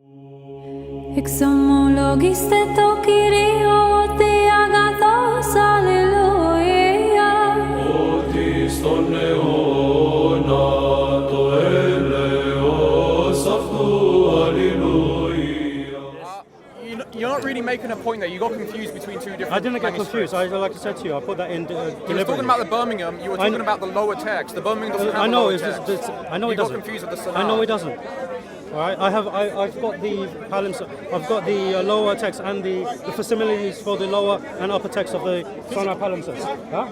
You're not really making a point there. You got confused between two different. I didn't get confused. Like I said to you, I put that in deliberately. You were talking about the Birmingham. You were talking about the lower text. The Birmingham doesn't have the lower text. I know it doesn't. You got confused with the Sanaa. I know it doesn't. All right. I've got the palimpsest. I've got the lower text and the facsimilies for the lower and upper text of the Sanaa palimpsest. Huh?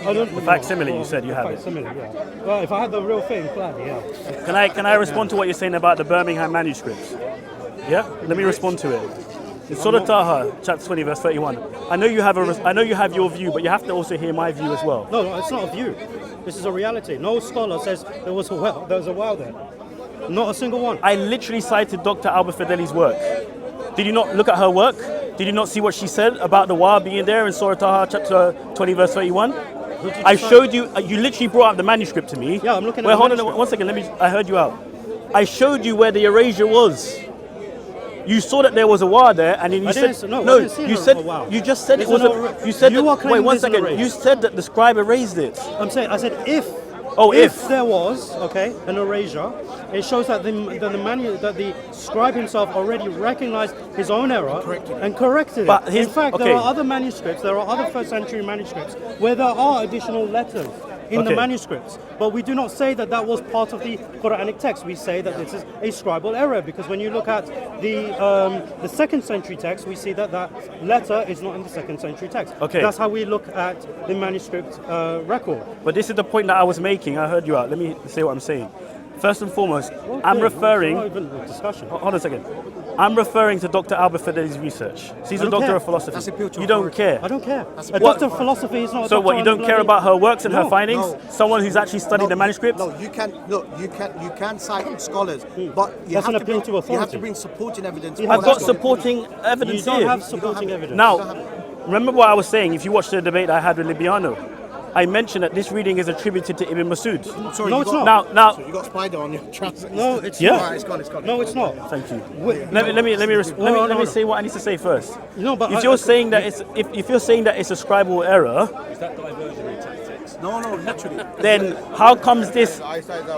I don't. The facsimile you said you have it. Facsimile, yeah. Well, if I had the real thing, bloody hell. Can I respond to what you're saying about the Birmingham manuscripts? Yeah. Let me respond to it. In Surah Taha, chapter 20, verse 31. I know you have your view, but you have to also hear my view as well. No, it's not a view. This is a reality. No scholar says there was a well there. Not a single one. I literally cited Dr. Alba Fedeli's work. Did you not look at her work? Did you not see what she said about the Wa being there in Surah Taha, chapter 20, verse 31? I showed you. You literally brought up the manuscript to me. Yeah, I'm looking at the manuscript. Hold on 1 second. I heard you out. I showed you where the erasure was. You saw that there was a Wa there, and then you said you just said it was a. You said wait 1 second. You said that the scribe erased it. I said if. Oh, if there was an erasure, it shows that the scribe himself already recognized his own error and corrected it. In fact, there are other manuscripts. There are other first-century manuscripts where there are additional letters in the manuscripts, but we do not say that that was part of the Quranic text. We say that this is a scribal error because when you look at the second century text, we see that that letter is not in the second century text. Okay. That's how we look at the manuscript record. But this is the point that I was making. I heard you out. Let me say what I'm saying. First and foremost, I'm referring. It's not even a discussion. Hold on a second. I'm referring to Dr. Alba Fedeli's research. She's a doctor of philosophy. You don't care. I don't care. A doctor of philosophy is not. So what? You don't care about her works and her findings? Someone who's actually studied the manuscripts? No, you can cite scholars, but you have to bring supporting evidence. I've got supporting evidence here. You don't have supporting evidence. Now, remember what I was saying. If you watch the debate I had with Libiano, I mentioned that this reading is attributed to Ibn Masud. Sorry, no, it's not. Now, so you got Spider on your translation. No, it's not. Right, it's gone. No, it's not. Thank you. Let me say what I need to say first. No, but if you're saying that it's a scribal error, is that diversionary tactics? No, literally. Then how comes this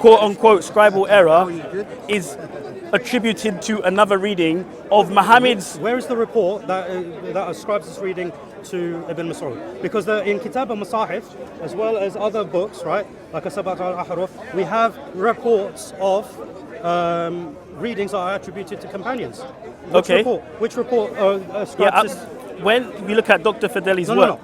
quote-unquote scribal error is attributed to another reading of Muhammad's? Where is the report that ascribes this reading to Ibn Mas'ud? Because in Kitab al-Masahif, as well as other books, right, like Sabat al-Ahruf, we have reports of readings that are attributed to companions. Which report ascribes this? When we look at Dr. Fedeli's work,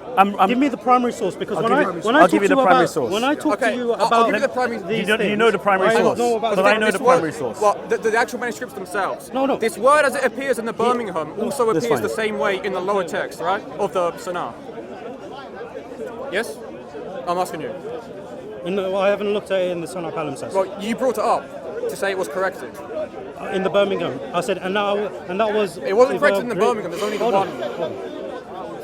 give me the primary source because I'll give you the primary source. When I talk to you about I'll give you the primary. You know the primary source. But I know the primary source. Well, the actual manuscripts themselves. No. This word, as it appears in the Birmingham, also appears the same way in the lower text, right, of the Sanaa. Yes, I'm asking you. No, I haven't looked at it in the Sanaa palimpsest. Well, you brought it up to say it was corrected. In the Birmingham, I said, and that was. It wasn't corrected in the Birmingham. There's only the one.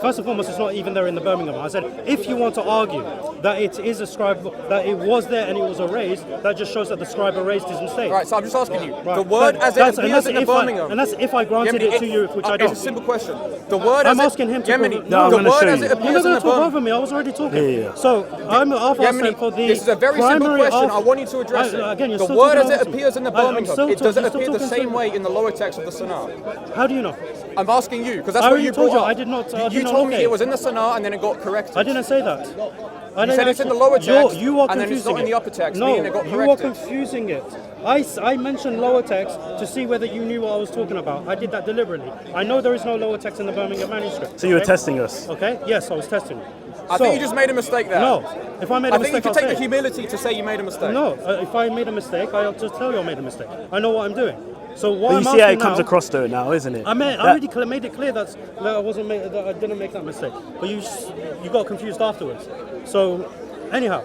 First and foremost, it's not even there in the Birmingham. I said, if you want to argue that it is a scribe, that it was there and it was erased, that just shows that the scribe erased his mistake. Right, so I'm just asking you, the word as it appears in the Birmingham. And that's if I granted it to you, which I don't. It's a simple question. The word I'm asking him to. Yemeni, No, the word as it appears in the talk over Birmingham. me. I was already talking. Yeah. So I'm asking for the. This is a very simple question. I want you to address it. Again, you're the still word talking as it over me. appears in the Birmingham, does it appear the talking same way in the lower text of the Sanaa? How do you know? I'm asking you because that's what you brought up. I did not. You told me it was in the Sanaa and then it got corrected. I didn't say that. You said it's in the lower text you are and then it's not in the upper text, meaning it got corrected. You are confusing it. I mentioned lower text to see whether you knew what I was talking about. I did that deliberately. I know there is no lower text in the Birmingham manuscript. So you were testing us? Okay, yes, I was testing you. I think you just made a mistake there. No, if I made a mistake, I think you can take the humility to say you made a mistake. No, if I made a mistake, I'll just tell you I made a mistake. I know what I'm doing. So what but I'm you see how it now, comes across though now, isn't it? I already made it clear that I didn't make that mistake. But you got confused afterwards. So anyhow,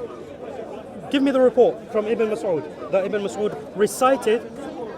give me the report from Ibn Mas'ud that Ibn Mas'ud recited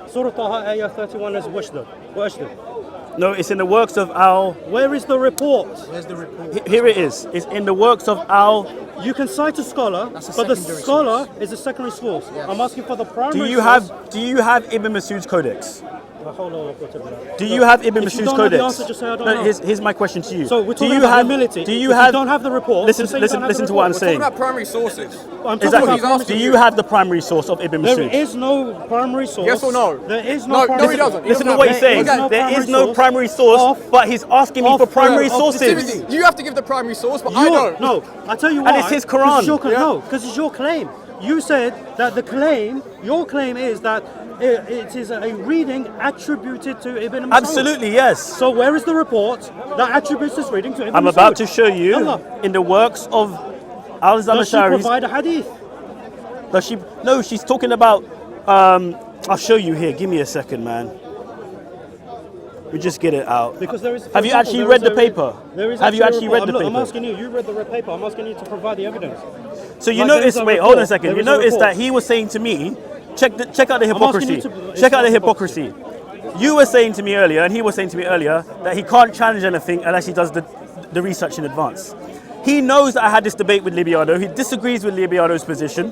Surah Taha Ayah 31 as Washdud. No, it's in the works of Al. Where is the report? Where's the report? Here it is. It's in the works of Al. You can cite a scholar, but the scholar is a secondary source. Yes. I'm asking for the primary Do you have Ibn Mas'ud's codex? Do you have Ibn If you Masud's don't know the codex? answer, just say I don't know. Here's my question to you. So we're talking about humility. Do you if have? you don't have the report. Listen to what I'm We're saying. talking about primary sources. I'm talking Exactly. about Do you have the primary source of Ibn There Masud? is no primary source. Yes or no? There is No, no primary he doesn't. Listen to what he's saying. There is no primary source, but he's asking me for primary sources. You have to give the primary source, but I don't. No, I tell you why. And it's his Quran. No, because it's your claim. You said that your claim is that it is a reading attributed to Ibn Masud. Absolutely, yes. So where is the report that attributes this reading to Ibn Masud? I'm about to show you in the works of Al-Zamashari's. Does she provide a hadith? Does she? No, she's talking about. I'll show you here. Give me a second, man. We just get it out. Because there is. Have you actually read the paper? Have you actually read the paper? I'm asking you. You read the paper. I'm asking you to provide the evidence. So you notice. Wait, hold on a second. You notice that he was saying to me, check out the hypocrisy. Check out the hypocrisy. You were saying to me earlier, and he was saying to me earlier, that he can't challenge anything unless he does the research in advance. He knows that I had this debate with Libiado. He disagrees with Libiado's position,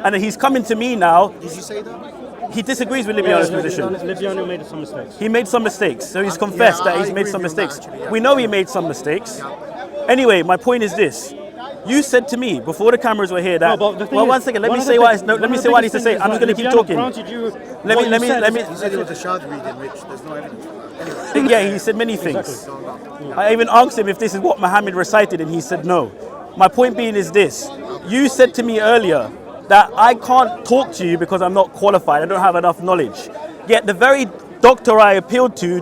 and he's coming to me now. Did you say that? He disagrees with Libiado's position. Libiano made some mistakes. He made some mistakes, so he's confessed that he's made some mistakes. We know he made some mistakes. Anyway, my point is this. You said to me before the cameras were here that. Well, one second. Let me say what I need to say. I'm just going to keep talking. Let me. You said it was a shard reading, which there's no evidence. Anyway. Yeah, he said many things. I even asked him if this is what Muhammad recited, and he said no. My point being is this. You said to me earlier that I can't talk to you because I'm not qualified. I don't have enough knowledge. Yet the very doctor I appealed to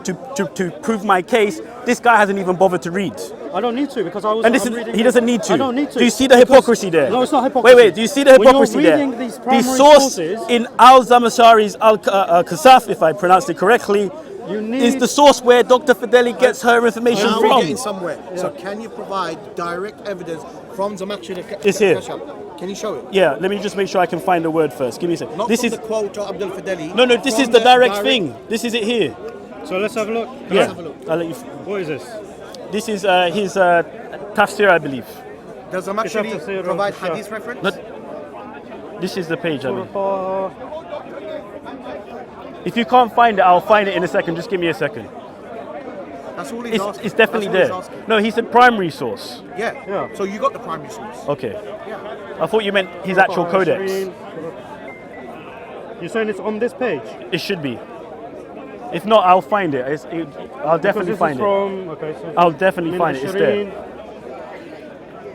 prove my case, this guy hasn't even bothered to read. I don't need to because I was. And he doesn't need to. I don't need to. Do you see the hypocrisy there? No, it's not hypocrisy. Wait. Do you see the hypocrisy there? The source in Al-Zamashari's Al-Kasaf, if I pronounced it correctly, is the source where Dr. Fedeli gets her information Now from. we're getting somewhere. Yeah. So can you provide direct evidence from Zamakshari? It's here. Can you show it? Yeah, let me just make sure I can find the word first. Give me a second. Not this from is the quote of Abdul Fedeli. No, this is the direct thing. This is it here. So let's have a look. Let's have a look. I'll let you. What is this? This is his tafsir, I believe. Does Zamakshari provide hadith reference? This is the page, I mean. If you can't find it, I'll find it in a second. Just give me a second. That's all he's asking. It's definitely there. No, he said primary source. Yeah. So you got the primary source. Okay. I thought you meant his actual codex. You're saying it's on this page? It should be. If not, I'll find it. I'll definitely find it. So I'll definitely find it. It's there.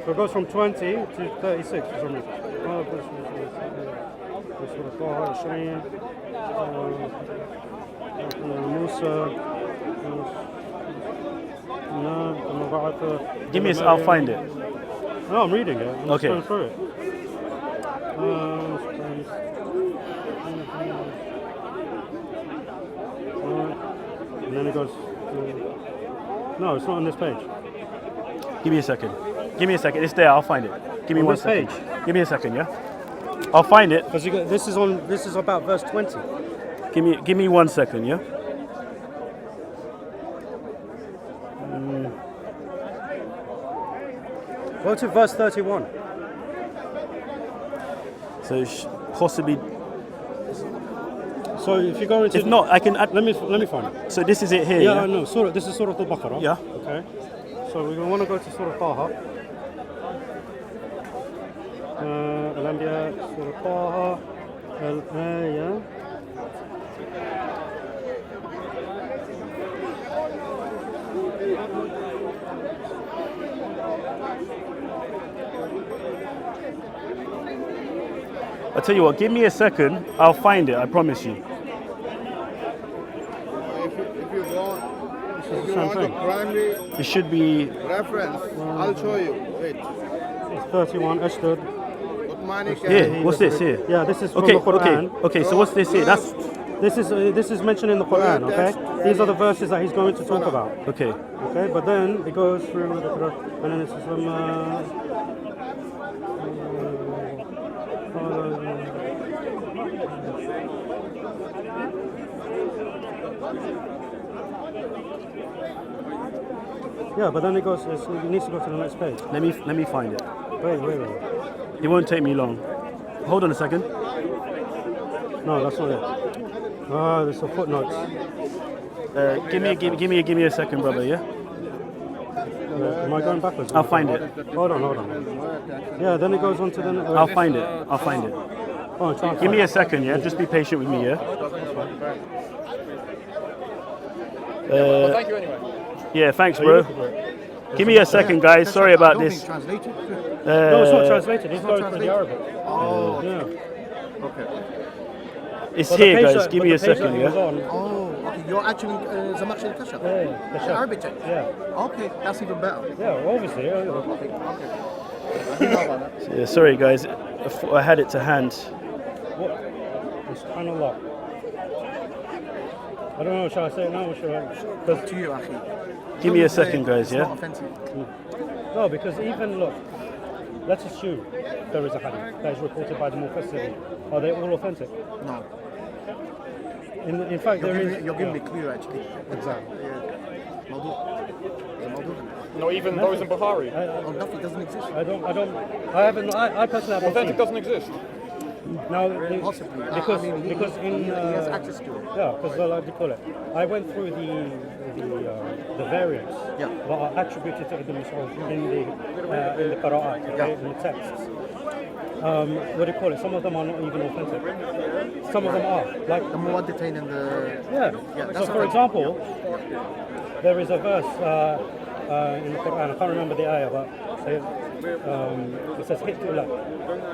So it goes from 20 to 36 for some reason. Give me a second, I'll find it. No, I'm reading it. I'm okay. just going through it. And then it goes. No, it's not on this page. Give me a second. It's there. I'll find it. Give me one second. Give me a second, yeah. I'll find it. Because this is about verse 20. Give me 1 second, yeah. Go to verse 31. So possibly. So if you go into. If not, I can. Let me find it. So this is it here. Yeah, I know. This is Surah Al-Baqarah. Yeah. Okay. So we want to go to Surah Taha. Al-Anbiya, Surah Taha, Al-Ayah. I'll tell you what, give me a second, I'll find it, I promise you. If you want the primary it should be reference, I'll show you. Wait. It's 31, Ashdod. Here, what's this here? Yeah, this is from the Quran. Okay, so what's this here? This is mentioned in the Quran, okay? These are the verses that he's going to talk about. Okay. Okay, but then it goes through the Quran, and then it's from yeah, but then it goes. It needs to go to the next page. Let me find it. Wait. It won't take me long. Hold on a second. No, that's not it. Ah, there's some footnotes. Give me a second, brother. Yeah. Am I going backwards? I'll find it. Hold on. Yeah, then it goes on to the. I'll find it. Oh, Give me a second, yeah. Just be patient with me, yeah. Well, thank you anyway. Yeah, thanks, bro. Give me a second, guys. Sorry about this. No, it's not translated. It's going through the Arabic. Oh, Yeah. okay. It's But here, the page guys. Give me a second, yeah. Oh, okay. You're actually Zamakshari al-Kashaf? Yeah. The Arabic text? Yeah. Okay, that's even better. Yeah, obviously. Yeah. Okay. I didn't know about that. Yeah, sorry, guys. I had it to hand. What? It's kind of lot. I don't know, shall I say it now or shall I? Up to you, Akhi. Give me a second, guys, It's yeah. not offensive. No, because even look, let's assume there is a hadith that is reported by the Mufassirin. Are they all authentic? No. In fact, You're giving me a clue, actually. Exactly. Yeah. Mawdu. It's a Mawdu. Not even those in Bukhari. Oh, nothing doesn't exist. I personally haven't Authentic seen. doesn't exist. Now, Possibly. because I mean, because he has access to it. yeah, because like you call it, I went through the variants Yeah. that are attributed to Ibn Mas'ud in the Qira'at, okay, in the texts. What do you call it? Some of them are not even authentic. Some of them are. Like The Muwadditain and the... yeah. that's So for authentic. example, there is a verse in the Quran. I can't remember the ayah, but it says "Hitullah."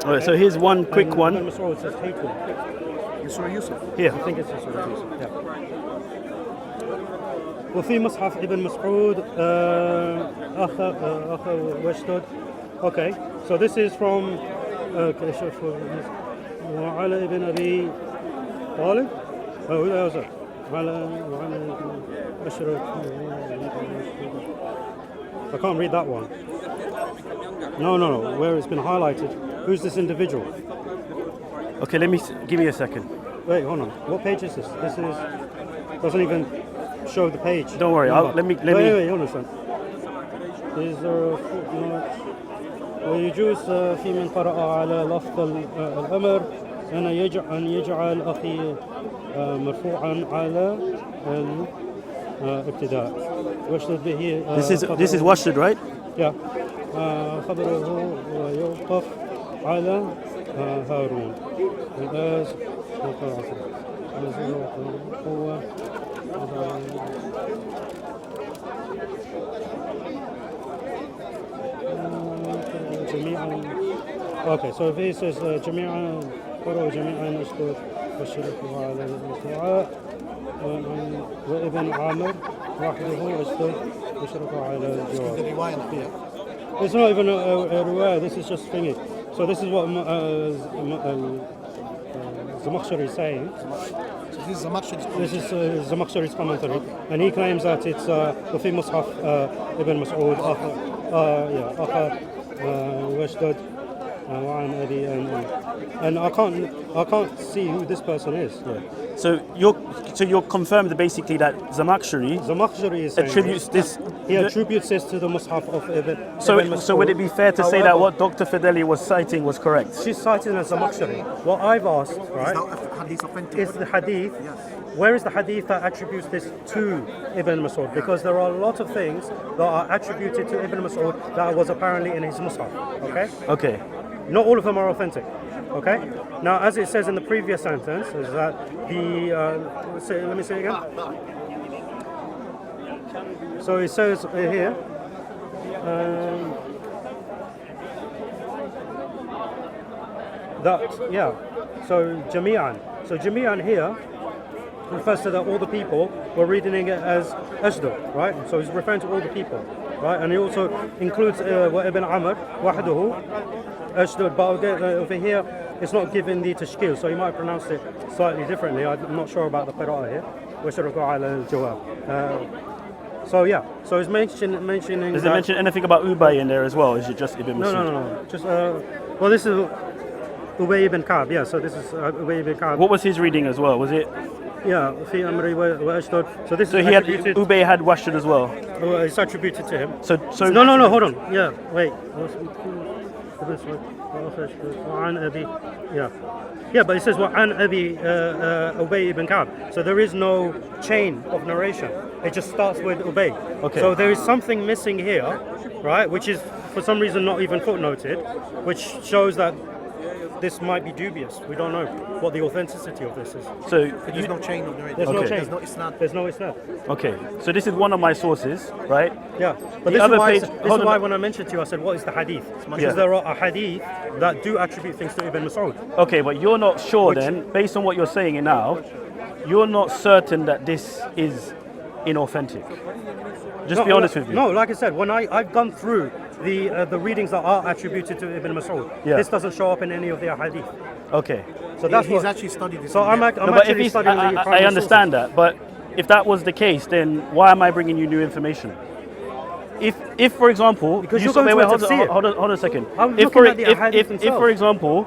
All right, so here's one quick Ibn one. Mas'ud says "Hitullah." Surah Yusuf. Here. I think it's in Surah Yusuf. Yeah. وفي مصحف ابن مسعود أخ واشتد. Okay, so this is from وعلى ابن أبي طالب. Oh, who was it? وعلى أشرف. I can't read that one. No. Where it's been highlighted. Who's this individual? Okay, give me a second. Wait, hold on. What page is this? This is doesn't even show the page. Don't worry. Let me. Wait, hold on a second. Is there a footnote? ويجوز في من قرأ على لفظ الأمر أن يجعل أخي مرفوعا على الابتداء. واشتد به. This is Washid, right? Yeah. خبره ويوقف على هارون. الآز هو جميعا. Okay, so if he says جميعا قرأوا جميعا أشكر وشركوا على الدعاء وابن عامر وحده أشكر وشركوا على الجواب. It's not even a riwayah, this is just thingy. So this is what Zamakhshari is saying. So this is Zamakshari's comment. This is Zamakhshari's commentary, and he claims that it's وفي مصحف ابن مسعود أخ واشتد وعن أبي and I can't see who this person is. Yeah. So you're confirmed basically that Zamakhshari is saying attributes this. He attributes this to the Mus'haf of Ibn Mas'ud. So would it be fair to say that what Dr. Fedeli was citing was correct? She's citing as Zamakhshari. What I've asked, right, Hadith authentic. is the hadith. Where is the hadith that attributes this to Ibn Mas'ud? Because there are a lot of things that are attributed to Ibn Mas'ud that was apparently in his Mus'haf. Okay? Okay. Not all of them are authentic. Okay? Now, as it says in the previous sentence, is that let me say it again. So it says here, so Jami'an here refers to that all the people were reading it as Ashdu, right? So he's referring to all the people, right? And he also includes Ibn Amr, Wahduhu, Ashdu, but over here it's not given the tashkil, so he might pronounce it slightly differently. I'm not sure about the qira'ah here. So it's mentioning. Does it mention anything about Ubay in there as well? Or is it just Ibn Mas'ud? No. Just well, this is Ubay ibn Ka'b. Yeah, so this is Ubay ibn Ka'b. What was his reading as well? Was it? Yeah, fi amri wa ashdud. So this So is attributed. Ubay had Washid as well. It's attributed to him. So No, hold on. Yeah, wait. Yeah, but it says وعن أبي أبي ibn Ka'b. So there is no chain of narration. It just starts with Ubay. Okay. So there is something missing here, right? Which is for some reason not even footnoted, which shows that this might be dubious. We don't know what the authenticity of this is. So There's no chain of narration. There's no Okay. chain. There's no isnad. There's no isnad. okay, so this is one of my sources, right? Yeah, but The this is other why, page- this hold is on. why when I mentioned to you, I said, what is the hadith? Because Yeah. there are a hadith that do attribute things to Ibn Mas'ud. Okay, but you're not sure then, based on what you're saying now, you're not certain that this is inauthentic. Just be honest with me. No, like I said, when I've gone through the readings that are attributed to Ibn Mas'ud, Yeah. this doesn't show up in any of the hadith. Okay. So that's He's what. actually studied this. So I'm No, but if actually he's, studying the I primary understand that, but if that was the case, then why am I bringing you new information? If for example, Because you you're saw, going wait, to hold see it. on a second. I'm If looking for, at the ahadith if themselves. for example,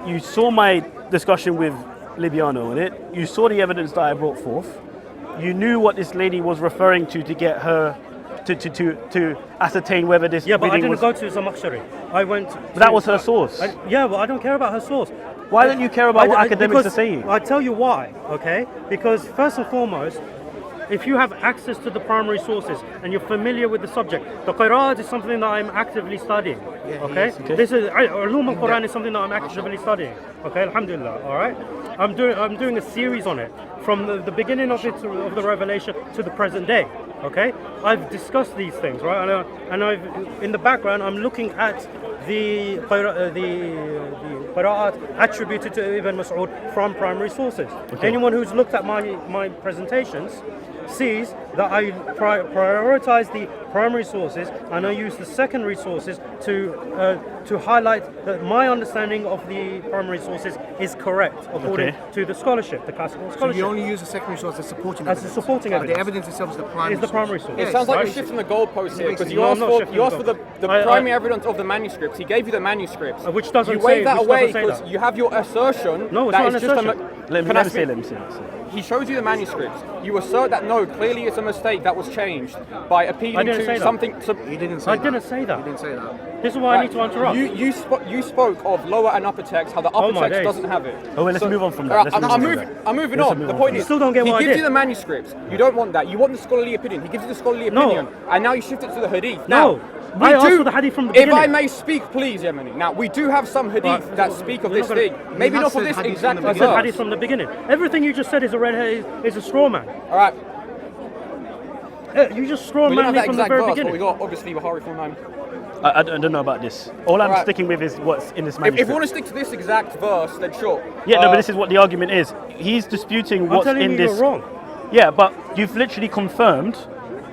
you saw my discussion with Libiano on it, you saw the evidence that I brought forth, you knew what this lady was referring to get her to ascertain whether this Yeah, but I reading didn't was. go to Zamakhshari. I went. But that was her source. Yeah, but I don't care about her source. Why don't you care about what academics because are saying? I tell you why, okay? Because first and foremost, if you have access to the primary sources and you're familiar with the subject, the Qur'an is something that I'm actively studying, okay? This is Ulum al-Quran is something that I'm actively studying, okay? Alhamdulillah, all right? I'm doing a series on it from the beginning of the revelation to the present day, okay? I've discussed these things, right? And I've in the background I'm looking at the qira'at attributed to Ibn Mas'ud from primary sources. Okay. Anyone who's looked at my presentations sees that I prioritize the primary sources and I use the secondary sources to highlight that my understanding of the primary sources is correct according to the scholarship, the classical So scholarship. you only use the secondary source as supporting As evidence. a supporting But evidence. the evidence itself is the primary Is the primary source. It sounds like Right? you're shifting the goalposts here because No, you I'm asked not for shifting the the goalposts. primary evidence of the manuscripts. He gave you the manuscripts. Which doesn't you wave say- that which away doesn't say because that. you have your assertion. No, it's that not it's an just assertion. Let Can me I say, speak? let me say. He shows you the manuscripts. You assert that no, clearly it's a mistake that was changed by appealing didn't say to that. something. He didn't say I that. didn't say that. He didn't say that. This is why I need to interrupt. You spoke of lower and upper text, how the upper my text days. doesn't have it. Oh, well, let's move on from that. Alright, Let's move I'm on from moving. that. I'm moving Let's on. move The on point from is, that. Still don't get he what I gives did. you the manuscripts. You don't want that. You want the scholarly opinion. He gives you the scholarly No. opinion, and now you shift it to the hadith. No. Now, I asked for the hadith from the If I beginning. may speak, please, Yemeni. Now, we do have some hadith Right. that speak of We're this not gonna- thing. Maybe has not for said this hadith exact from the I beginning. said verse. hadith from the beginning. Everything you just said is a straw man. All right. You just straw We don't man have me that from the exact very verse, but beginning. we got obviously Bukhari from him. I don't know about this. All I'm Alright. sticking with is what's in this If manuscript. you want to stick to this exact verse, then sure. Yeah, no, but this is what the argument is. He's disputing I'm what's telling in you this. you're wrong. Yeah, but you've literally confirmed.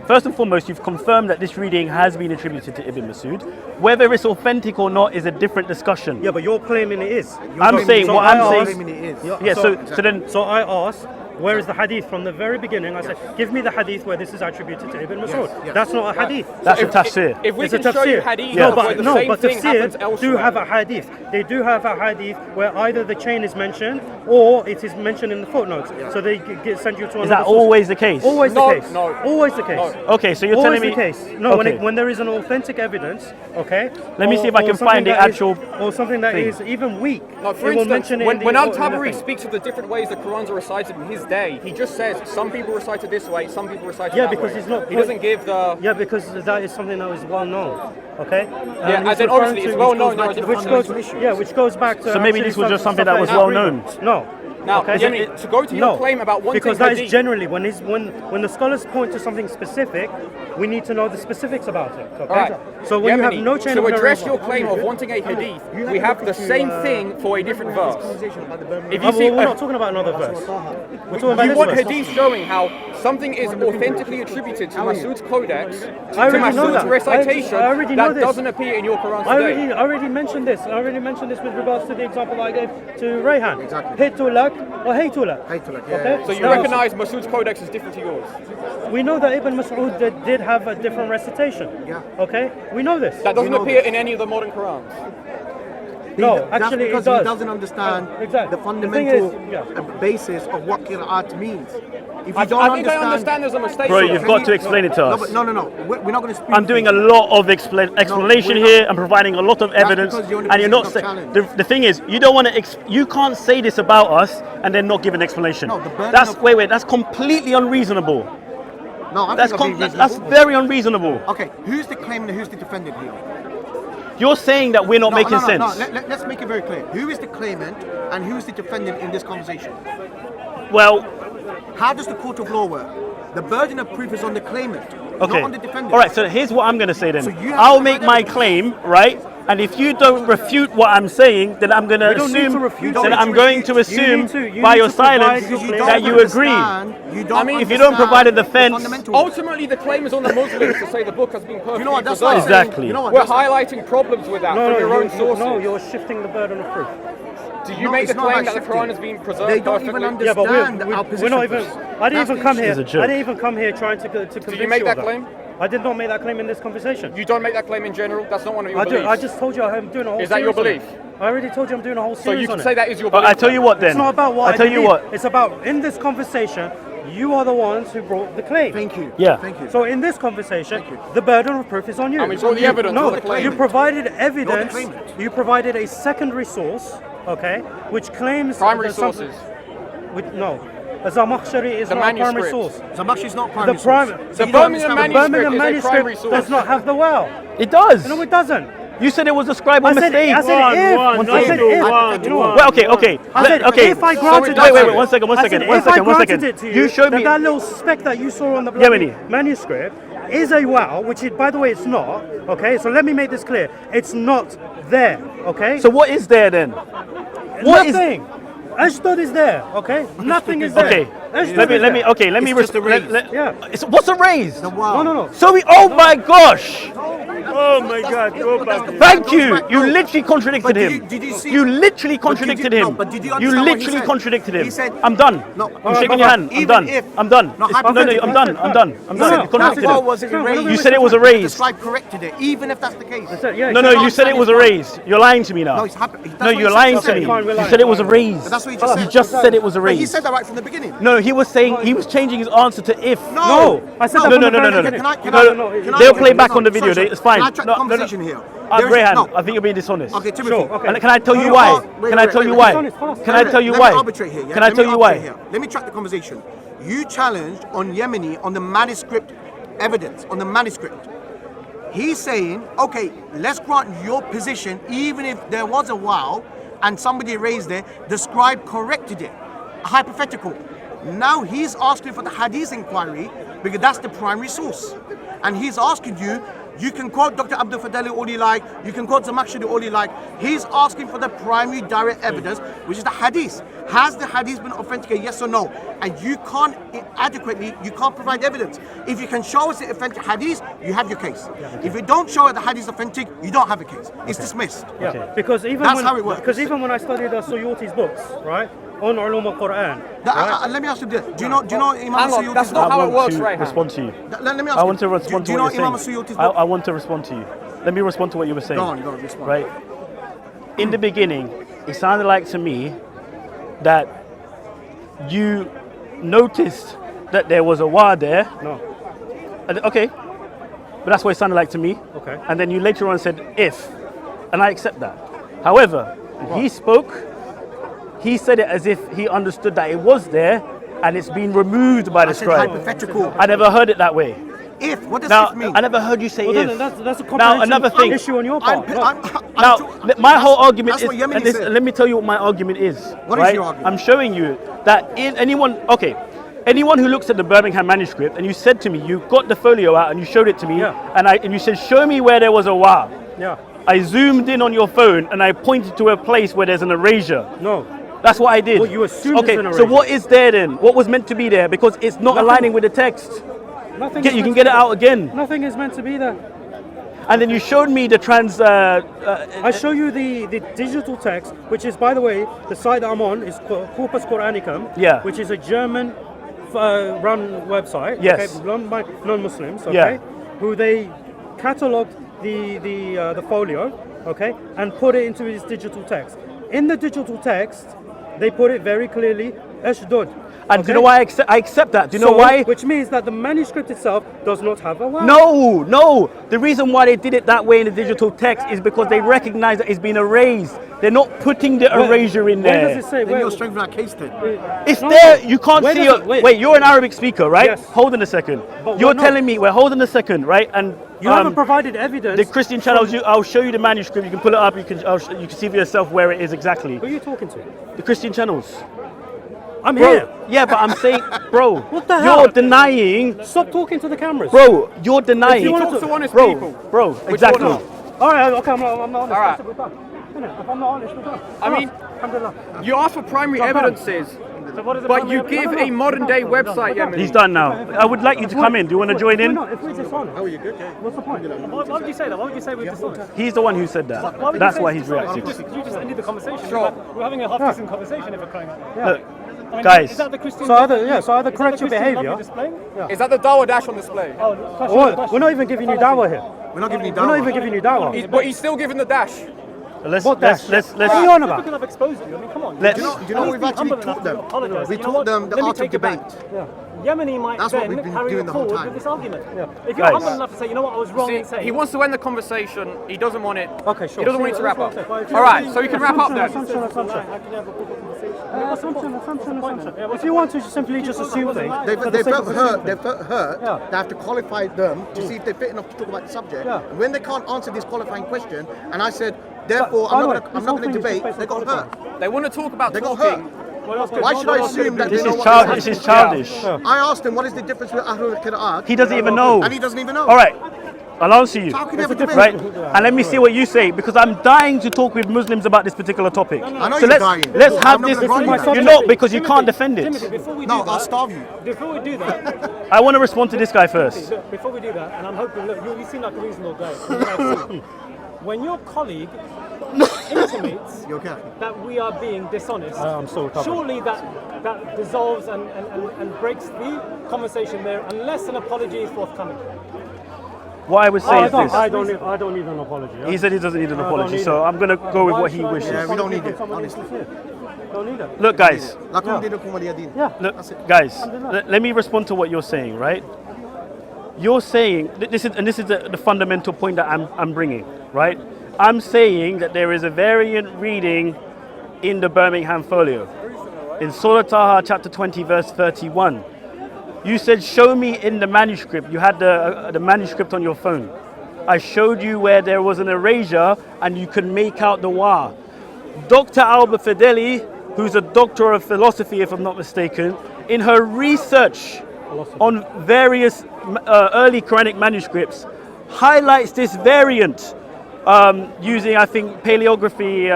First and foremost, you've confirmed that this reading has been attributed to Ibn Mas'ud. Whether it's authentic or not is a different discussion. Yeah, but you're claiming it is. I'm saying So what I I'm asked- saying. Claiming it is. Yeah, so then So I asked, where is the hadith from the very beginning? I said, give me the hadith where this is attributed to Ibn Mas'ud. yes. That's not a hadith. that's a tafsir. If we It's a can show you tafsir. hadith No, where the but same thing happens tafsir elsewhere. do have a hadith. They do have a hadith where either the chain is mentioned or it is mentioned in the footnotes. So they send you to another Is that source. always the case? Always No, the case. no. Always the case. No. Okay, so you're Always telling me. the case. No, okay. when there is an authentic evidence, okay. Let me see if I can something find the that is- actual or something that thing. is even weak. No, for it will instance, mention it when, in the- when in the Al-Tabari thing. speaks of the different ways the Qurans are recited in his day, he just says some people recite it this way, some people recite it Yeah, that because way. he's not. He doesn't give the. Yeah, because that is something that is well known. Okay. Yeah, And as he's in obviously referring it's to- well which known. goes There are back to- different Which goes, fundamental yeah, which goes back to. So maybe actually this was just something stuff that was is well agreement. known. No. Now, Okay. Yemeni, to go to your claim about wanting because that is hadith- generally when the scholars point to something specific, we need to know the specifics about it. Okay? All right. So when you have Yemeni, no chain to of address narration- your claim of wanting a hadith, we have the same thing for a different verse. If you Oh, see, well, we're not talking about another verse. We're talking about you this want verse. hadith showing how something is authentically attributed to Masud's codex, to I already know Masud's that. recitation, I already know that this. doesn't appear in your Quran I today. already mentioned this. I already mentioned this with regards to the example that I gave to Rayhan. Exactly. Hitulak or Haytulak. Haytulak, yeah. Okay? So you Now, recognize Masud's codex is different to yours. we know that Ibn Mas'ud did have a different recitation. Yeah. Okay? We know this. That doesn't know appear this. in any of the modern Qurans. No, actually, because it does. he doesn't understand Exactly. the fundamental The thing is, basis of what qira'at means. If you I don't think I understand there's a mistake. Bro, here. you've got to explain it to us. No, we're not going to speak. I'm doing a lot of explanation we're here. I'm providing a lot of evidence, because you're in a and you're not. position of The thing is, you don't want to. You can't say this about us and then not give an explanation. No, the burden that's of- wait. That's completely unreasonable. No, I That's think I'm being that's reasonable. very unreasonable. Okay, who's the claimant and who's the defendant here? You're saying that we're not making sense. No. Let's make it very clear. Who is the claimant and who is the defendant in this conversation? Well, How does the court of law work? The burden of proof is on the claimant, okay. not on the defendant. All right. So here's what I'm going to say then. So you have I'll to make provide my evidence. claim, right? And if you don't refute what I'm saying, then I'm going to We don't need assume. to refute Then it. I'm going to assume you by need your to provide silence your claim. that you agree. If you don't provide a defense- Ultimately, the claim is on the Muslims to say the book has been perfectly You know what? That's why preserved. Exactly. You know what? We're That's why- highlighting problems with that from your own sources. No, you're shifting the burden of proof. Do you No, make the it's not claim like that the shifting. Quran has been preserved They don't perfectly? even Yeah, but understand we're our position. not even. I didn't That's even the come issue. here. It's a joke. I didn't even come here trying to convince Do you make that of claim? I did not make that claim in this conversation. You don't make that claim in general? That's not one of your I do. beliefs? I just told you I'm doing a whole Is that your series on belief? it. I already told you I'm doing a whole So series you can on say it. that is your But belief? I tell you what then. It's not about what I tell you believe. what. It's about in this conversation, you are the ones who brought the claim. Thank you. Yeah. Thank you. So in this conversation, the burden of proof is on you. And we brought the evidence No, of the claim. you provided evidence. claimant. You provided a secondary source, okay, which claims Primary that something- sources. No, a Zamakhshari is The not a primary manuscript. source. Zamakhshari is not The primary prime, source. The You don't Birmingham understand what- manuscript Birmingham is a primary manuscript source. does not have the well. It does. No, it doesn't. You said it was a scribal I said mistake. if. I said One if. second. You know what? Well, okay. I said okay. if I granted wait, one second. I said if I granted it to you, showed that me. that little speck that you saw on the bloody Yemeni. manuscript is a wow, which by the way it's not. Okay, so let me make this clear. It's not there. Okay. So what is there then? What is? Nothing. Ashdod is there. Okay. Nothing is there. Okay. Ashdod Let me is there. let me It's just a raise. Yeah. What's a raise? Wow. No. So we. Oh my gosh! Oh my God, go back. Thank you. You literally contradicted But did him. you- did you see- You literally But did you- contradicted no, him. but did you You understand what he literally said? contradicted him. He said- I'm done. No, I'm shaking your hand. I'm even done. if- I'm done. No, No, you hypothetically- I'm done. I'm done. I'm done. You contradicted How him. was it erased? You said it was a The raise. scribe corrected it, even if that's the case. Yeah, No, you said it was a raise. You're lying to me now. No, it's happened. No, you're lying to me. fine, we're You lying. said it was a raise. But that's what he just said. You just said it was a But he raise. said that right from the beginning. No, he was saying he was changing his answer to if. No, I said that No, from no, the no, very no, no. beginning. Can I- They'll play back on the video. Sorry, It's fine. Can I track the conversation here? There is- Rehan, no. I think you're being dishonest. Okay, Timothy. Sure, okay. And can I tell you No, why? wait, Can I wait, tell wait, you wait. why? It's honest, fast. Can I tell you Let why? me arbitrate here. yeah? Can I Let me tell you why? arbitrate here. Let me track the conversation. You challenged on Yemeni on the manuscript evidence, on the manuscript. He's saying, okay, let's grant your position, even if there was a wow and somebody raised it, the scribe corrected it. Hypothetical. Now he's asking for the hadith inquiry because that's the primary source. And he's asking you, you can quote Dr. Abdul Fedeli all you like, you can quote Zamakhshari all you like. He's asking for the primary direct evidence, which is the hadith. Has the hadith been authenticated, yes or no? And you can't you can't provide evidence. If you can show us the authentic hadith, you have your case. If you don't show it the hadith is authentic, you don't have a case. It's dismissed. Yeah, because even That's when, how it works. Because even when I studied Suyuti's books, right, on Ulum al-Quran, Let me ask you this. Do you know Imam Hang on, Suyuti's that's not book? how I it want works, to Rehan. respond to you. Let me ask I you. want to respond do to you know what you're Imam saying. Suyuti's book? I want to respond to you. Let me respond to what you were saying. Go on, respond. Right. In the beginning, it sounded like to me that you noticed that there was a wa there. no, Okay. But that's what it sounded like to me. Okay. And then you later on said if. And I accept that. However, he spoke, he said it as if he understood that it was there and it's been removed by the I said scribe. hypothetical. I never heard it that way. If, what does Now, if mean? I never heard you say well, if. then that's a Now, comprehension another thing. issue on your part. Now, my whole argument that's is, what Yemeni and this, said. let me tell you what my argument is. What is right? your argument? I'm showing you that anyone who looks at the Birmingham manuscript, and you said to me, you got the folio out and you showed it to me, Yeah. and you said, show me where there was a wa. Yeah. I zoomed in on your phone and I pointed to a place where there's an erasure. No. That's what I did. Well, you assumed okay, it's an so erasure. what is there then? What was meant to be there? Because it's not Nothing. aligning with the text. Nothing. You is can meant get to it be out there. again. Nothing is meant to be there. And then you showed me the I show you the digital text, which is, by the way, the site that I'm on is Corpus Coranicum, Yeah. which is a German run website, Yes. okay, run by non-Muslims, Yeah. okay, who they catalogued the folio, okay, and put it into his digital text. In the digital text, they put it very clearly, Ashdod. And do you know why I accept that? Do you know why? Which means that the manuscript itself does not have a wow. No. The reason why they did it that way in the digital text is because they recognize that it's been erased. They're not putting the erasure in there. Where does it say? Then you're strengthening our case then. It's there. You can't see it. Wait, you're an Arabic speaker, right? Yes. Hold on a second. But You're telling me, hold on a second, right? And you haven't provided evidence. the Christian channels, I'll show you the manuscript. You can pull it up. You can see for yourself where it is exactly. Who are you talking to? The Christian channels. I'm Bro, here. yeah, but I'm saying, bro, What the hell? you're denying. Stop talking to the cameras. Bro, you're denying. Talk to honest people. Bro, exactly. All right, okay, I'm not honest. All right. We're done. If I'm not honest, we're done. I mean, you ask for primary evidences, but you give a modern day website, Yemeni. He's done now. I would like you to come in. Do you want to join in? If we're dishonest. How are you good? What's the point? Why would you say that? Why would you say we're dishonest? He's the one who said that. Why would That's you say why it's he's dishonest? reacting. You just ended the conversation. Sure. We're having a half-decent conversation if we're crying out loud. Look, I mean, guys. Is that the Christian? So either is correct that the your Christian behaviour. love you're displaying? Is that the Dawah Dash on display? Oh, We're not even giving you dawah here. We're not giving you We're not even dawah. giving you dawah. But he's still giving the dash. let's What let's dash? let's What are you let's on about? Because I've exposed you. I mean, come on. Let's- Do you know what we've actually taught them? We taught them the art of debate. Yemeni might That's what then we've been carry doing it the whole forward time. with this argument. If you're Guys. humble enough to say, you know what, I was wrong in See, saying. he wants to end the conversation. He doesn't want it. Okay, sure. He doesn't want it to wrap up. That's what I'm saying. All right, so we can wrap up then. Assumption. If you want to simply just assume things. They felt hurt. They felt hurt. Yeah. They have to qualify them to see if they're fit enough to talk about the subject. Yeah. And when they can't answer this qualifying question, and I said, therefore, By the way, I'm not going to this whole thing is debate. just They got based on hurt. They want to talk about They got talking. hurt. Why should I assume that they know what they're this is saying? childish. I asked him what is the difference with Ahlul Qira'at, He doesn't even know. and he doesn't even know. All right, I'll answer you. So how can you have a debate? Right, and let me see what you say because I'm dying to talk with Muslims about this particular topic. I know So you're let's dying. let's I'm have not this. gonna grant you that. You're not because you can't defend Timothy, it. before we No, do that, I'll starve you. Before we do that, I want to respond to this guy first. look, before we do that, and I'm hoping, look, you seem like a reasonable guy. When your colleague intimates You okay? that we are being dishonest, I'm still recovering. surely that dissolves and breaks the conversation there unless an apology is forthcoming. What I would say is this. I don't need an apology. He said he doesn't need an I don't apology, need so it. I'm gonna go with what he Why should I wishes. need Yeah, we don't need apology it, from someone honestly. insincere? Don't need it. Look, guys. Lakum dinukum waliya din. Yeah. Look, That's it. guys, let me respond to what you're saying, right? You're saying this is the fundamental point that I'm bringing, right? I'm saying that there is a variant reading in the Birmingham Folio, in Surah Taha, chapter 20, verse 31. You said, "Show me in the manuscript." You had the manuscript on your phone. I showed you where there was an erasure, and you could make out the wa. Dr. Fedeli, who's a doctor of philosophy, if I'm not mistaken, in her research on various early Quranic manuscripts, highlights this variant using, I think, paleography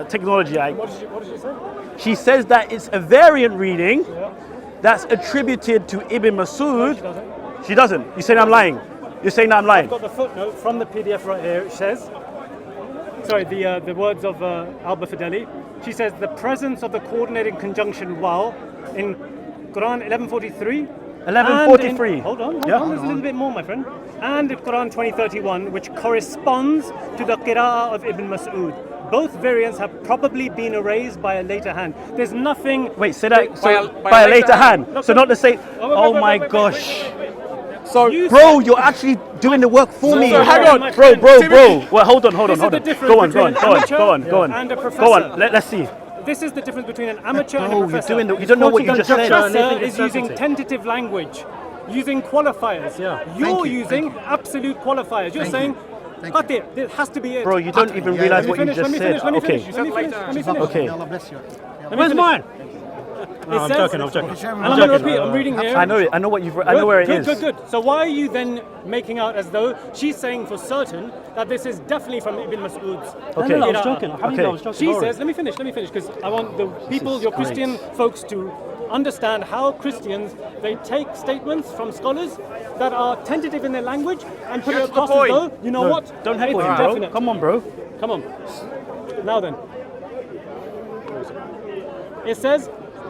technology. What did she say? She says that it's a variant reading that's attributed to Ibn Masud. She doesn't. You're saying I'm lying. You're saying that I'm lying. I've got the footnote from the PDF right here. It says, sorry, the words of Alba Fedeli. She says the presence of the coordinating conjunction waw in Quran 1143. 1143. Hold on, Yeah. there's a little bit more, my friend. And in Quran 2031, which corresponds to the qira'ah of Ibn Mas'ud. Both variants have probably been erased by a later hand. There's nothing. Wait, say that By by a a later hand. hand. So not the same. Oh my wait, gosh. So, Bro, you're actually doing the work for me. so hang on. Bro. Well, hold on. This is the difference Go on. between an amateur and a Go professor. on. Let's see. This is the difference between an amateur and a Bro, you're professor. doing you don't know what you just The said. professor is using tentative language, using qualifiers. Yeah. You're you, using absolute qualifiers. You're saying, Qatir, this has to be it. Bro, you don't even realize what you just said. Let me Okay. finish. Let me finish. Okay. Allah bless you. Where's mine? I'm joking. And I'm going to repeat. I'm reading here. I know it. I know what you've. I know where it is. Good. So why are you then making out as though she's saying for certain that this is definitely from Ibn Mas'ud's? Okay. No, I was joking. Okay. I was joking. She says, let me finish, because I want the people, your Christian folks, to understand how Christians, they take statements from scholars that are tentative in their language and put Get it to the across as point. though, you know No, what? Don't heckle It's him, bro. definite. Come on, bro. Come on. Now then. It says,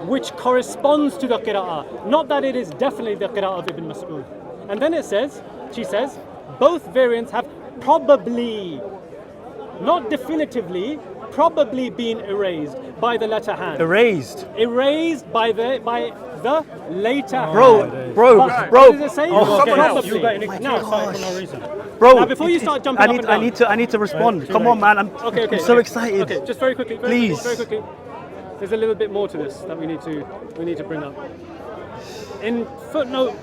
which corresponds to the qira'ah. Not that it is definitely the qira'ah of Ibn Mas'ud. And then she says, both variants have probably. not definitively, probably been erased by the letter hand. Erased by the later hand. Bro. What does it say? Probably. Bro, now before you start jumping up and down, I need to respond. Come on, man. I'm so excited. Okay, just very quickly. Please. Very quickly. There's a little bit more to this that we need to bring up. In footnote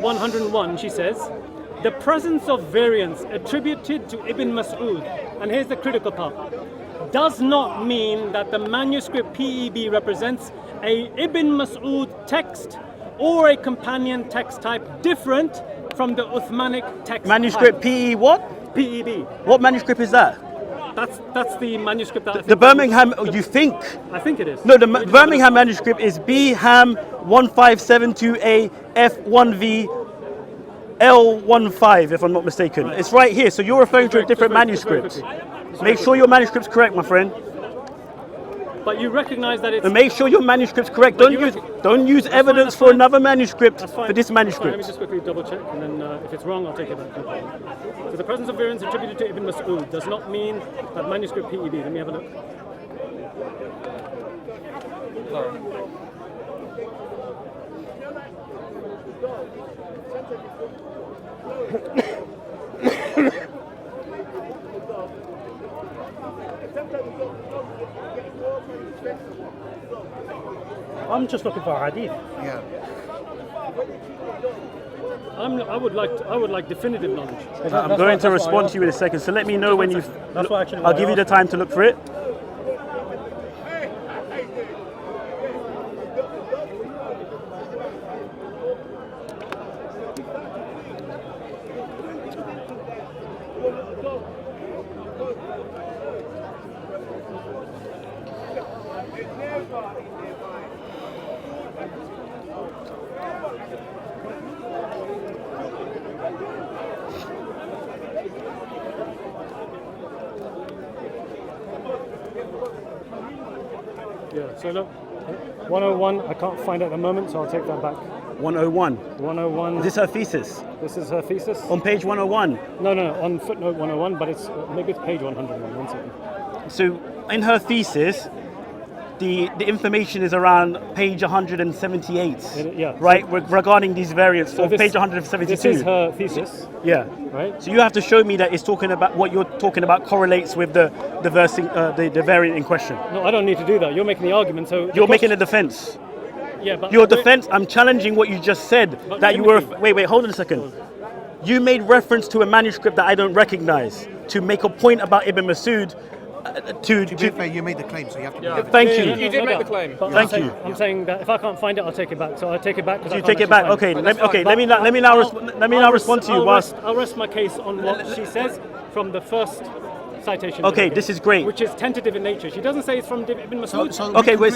101, she says, the presence of variants attributed to Ibn Mas'ud, and here's the critical part, does not mean that the manuscript PEB represents a Ibn Mas'ud text or a companion text type different from the Uthmanic text Manuscript type. PE what? PEB. What manuscript is that? That's the manuscript that I think The Birmingham, you think? I think it is. No, the Birmingham manuscript is B-Ham 1572A F1V L15, if I'm not mistaken. Right. It's right here, so you're referring to a different manuscript. Make sure your manuscript's correct, my friend. But you recognize that it's... And make sure your manuscript's correct. Don't use evidence for another manuscript for this manuscript. Let me just quickly double check, and then if it's wrong, I'll take it back. So the presence of variants attributed to Ibn Mas'ud does not mean that manuscript PEB. Let me have a look. I'm just looking for a hadith. Yeah. I would like definitive knowledge. I'm going to respond to you in a second, so let me know when you've... I'll give you the time to look for it. Yeah, so look, 101, I can't find it at the moment, so I'll take that back. 101. 101. Is this her thesis? This is her thesis. On page 101? No, on footnote 101, but it's maybe it's page 101. One second. So in her thesis, the information is around page 178. Yeah. Right, regarding these variants on page 172. This is her thesis. Yeah. Right. So you have to show me that it's talking about what you're talking about correlates with the variant in question. No, I don't need to do that. You're making the argument, so you're making a defense. Yeah, but your defense. I'm challenging what you just said. That you were. Wait. Hold on a second. You made reference to a manuscript that I don't recognize to make a point about Ibn Mas'ud. To be fair, you made the claim, so you have to. Yeah. Thank you. You did make the claim. Thank you. I'm saying that if I can't find it, I'll take it back. So I'll take it back. You take it back. Okay. Let me now respond to you. I'll rest my case on what she says from the first citation. Okay, this is great. Which is tentative in nature. She doesn't say it's from Ibn Mas'ud. Okay, wait.